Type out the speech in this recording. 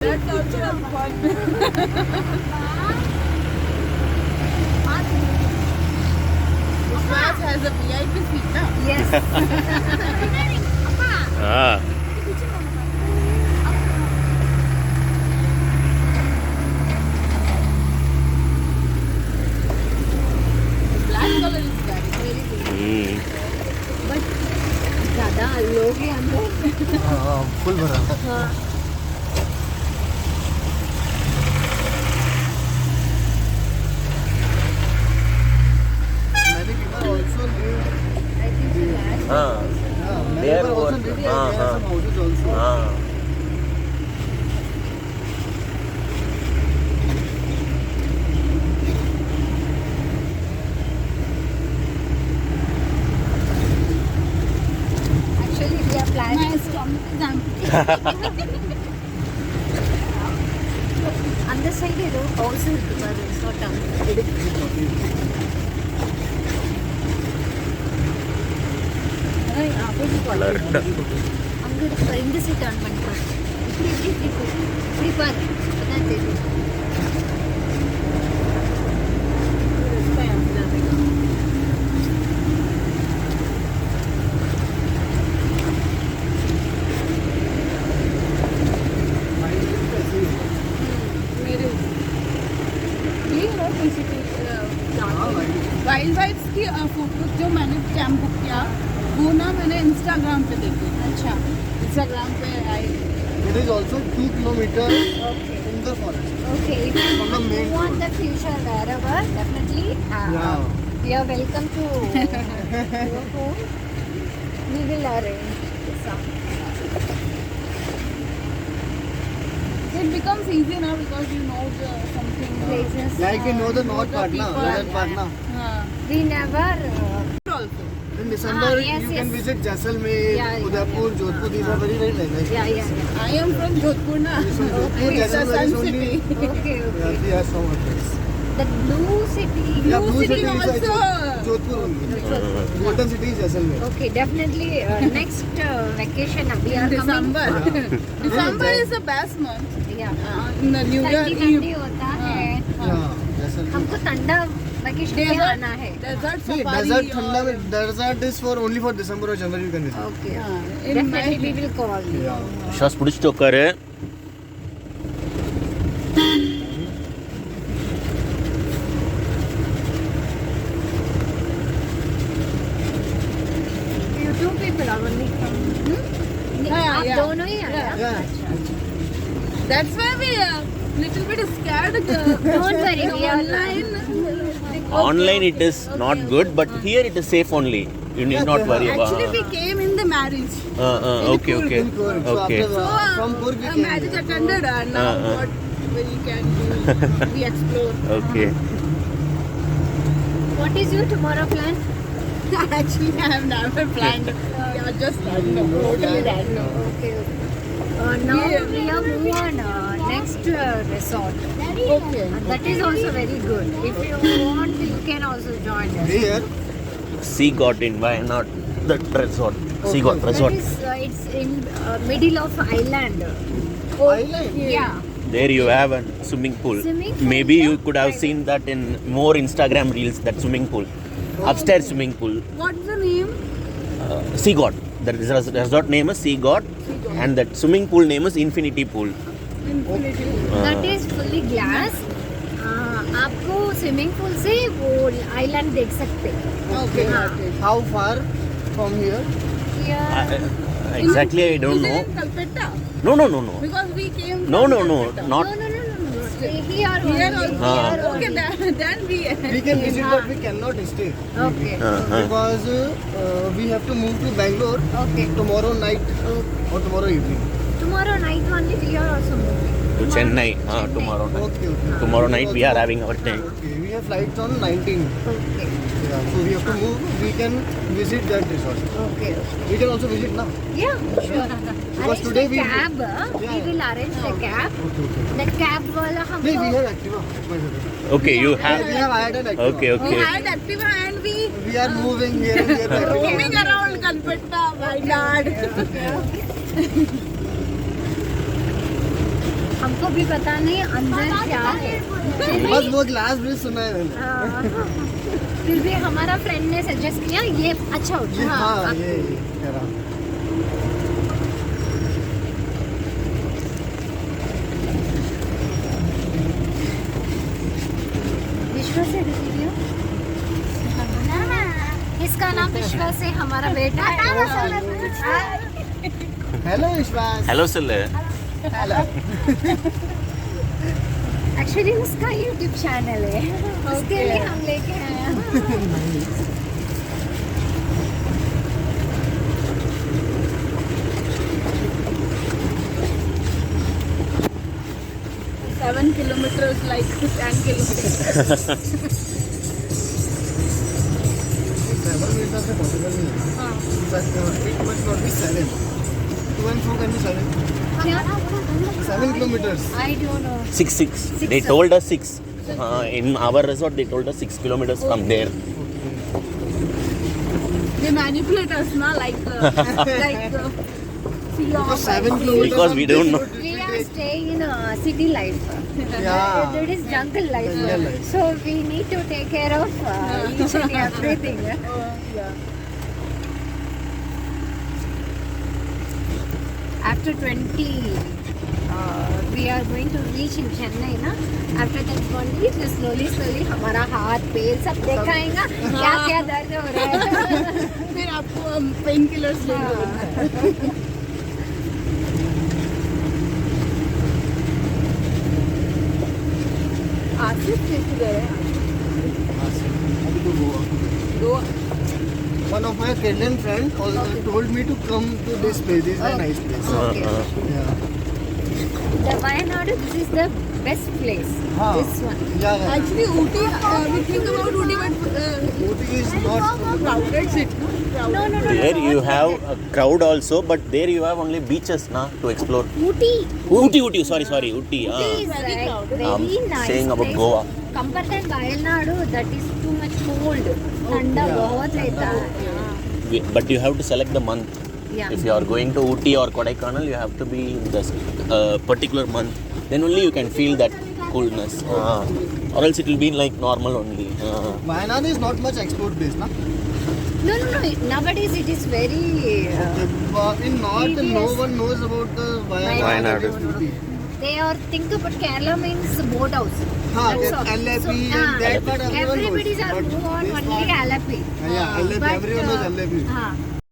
That's also fun. Swaz has a VIP seat now. Yes. Ah. Black color is very good. But ज़्यादा लोग हैं अंदर. हाँ full भरा है. हाँ. Many people also live. I think so last. Ah. Many They are people also worth- live there. हाँ, There are हाँ. some houses also. Ah. Actually, we are planning. My stomach is empty. On the side is houses because it's not यहाँ पे भी Blurred. அங்கே இந்த side on பண்ணிக்கலாம். இப்படி பாரு. அதான் தெரியும். वाइल्ड वाइब्स की फोटो जो मैंने कैंप बुक किया वो ना मैंने इंस्टाग्राम पे देखी. अच्छा इंस्टाग्राम पे आई. It is also 2 kilometers Okay. in the forest. Okay, if From the main you want the future wherever, definitely Yeah. you are welcome to your home. We will arrange some. It becomes easy now because you know the something Places. Like you know the north part na, people. northern part na. We never. Also. In December yes, you yes. can visit Jaisalmer, Yeah, Udaipur, yeah. Jodhpur. These are very nice. Yeah. I am from Jodhpur na. Jodhpur, It's a Jaisalmer is sun only. city. Okay. Yeah, they are so much nice. The blue city. Yeah, blue city city is also. Jodhpur only. Golden city is Jaisalmer. Okay, definitely next vacation we are December. coming. December is the best month. Yeah. In the New Year ठंडी Eve. होता है. Yeah, Jaisalmer. हमको ठंडा vacation पे Desert. आना है. Desert See, safari. desert ठंडा में desert is for only for December or January you can visit. Okay. In Definitely we my will call you. Yeah. श्वास பிடிச்சிட்டு உட்காரு. You two people are only from. आप yeah. दोनों ही आए हैं? Yeah. That's why we little bit scared. Don't worry, we are online. Online it is not good, but here it is safe only. You need not worry about. Actually, we came in the marriage. Okay. In Kurg. So Okay. after from Kurg we came. Marriage attended and now what we can do, we explore. Okay. What is your tomorrow plan? Actually, I have never planned. Yeah, just random. Totally random. Okay. Now we are moving on next resort. Okay. That is also very good. If you want, you can also join us. Here. Sea got in Wayanad, that resort. Sea got That resort. is, it's in middle of island. Island. Yeah. There you have a swimming pool. Swimming pool, Maybe yeah. you could have seen that in more Instagram reels. That swimming pool, upstairs swimming pool. What's the name? Sea God. The resort name is Sea God, and that swimming pool name is Infinity Pool. Infinity. That is fully glass. आपको swimming pool से वो island देख सकते हैं. Okay. हाँ. Okay. How far from here? Here, Exactly, I don't Is know. it in Calcutta? No. Because we came. No, from no, no, Calcutta. not. no. Here Here only. also. Here Okay, only. then we. We can visit but we cannot stay. Okay. Because we have to move to Bangalore Okay. tomorrow night Okay. or tomorrow evening. Tomorrow night only we are also moving. To Chennai, tomorrow night. Okay. Tomorrow night we are having our tent. Okay, we have flights on 19. Okay. Yeah, so we have to move. We can visit that resort. Okay. We can also visit now. Yeah, sure. Arrange today the we- cab. We will arrange the cab. Okay. The cab वाला No, we हमको. have Activa. Okay, you have. We have hired an Activa. Okay. We had Activa and we We are moving here and there. by Activa. roaming around Calcutta, Wayanad. हमको भी पता नहीं अंदर क्या है, फिर बस भी वो ग्लास ब्रिज सुना है मैंने। हाँ, फिर भी हमारा फ्रेंड ने सजेस्ट किया ये अच्छा होता है। हाँ ये कह रहा हूँ। विश्व से वीडियो, इसका नाम विश्व से, हमारा बेटा है। हेलो विश्वास। Hello sir hello. एक्चुअली उसका यूट्यूब चैनल है, उसके लिए हम लेके आए हैं। 7 kilometers like 10 kilometers. 7 meters से possible नहीं है। हाँ. It must not be 7. 2 and 4 can be 7. क्या? 7 kilometers. I don't know. 6. They told us 6. In our resort, they told us 6 kilometers from there. They manipulate us, na, like see all Because 7 kilometers. Because we don't know. We are staying in city life. Yeah. It is jungle life. Jungle life. So we need to take care of each and everything. yeah. After 20, we are going to reach in Chennai, na? After that 20, तो slowly हमारा हाथ पैर सब दिखाएगा क्या क्या दर्द हो रहा है। फिर आपको पेन किलर्स लेंगे। आसिफ कैसे गए? अभी तो Goa. One of my Kenyan friend also told me to come to this place. This is a nice place. Okay. Yeah. The Wayanad, this is the best place. हाँ. This one. Yeah. Actually, Ooty, we think about Ooty, but Ooty is not. crowded city. No. There you have a crowd also, but there you have only beaches na to explore. Ooty. Ooty. Sorry. Ooty. Ooty is Very like crowded. very nice Saying about place. Goa. Compared to Wayanad, that is too much cold. ठंडा बहुत रहता है. But you have to select the month. Yeah. If you are going to Ooty or Kodaikanal, you have to be in this particular month. Then only you can feel that coolness. Or else it will be like normal only. Wayanad is not much explored place, na? No. Nowadays it is very. In north, no Previous. one knows about the Wayanad. Wayanad. That is Ooty. They are think about Kerala means boat house. हाँ, That's all. LAP So, and that part everyone knows. everybody's are But move on this only part- Alapi. Yeah, LAP, But, everyone knows LAP. हाँ,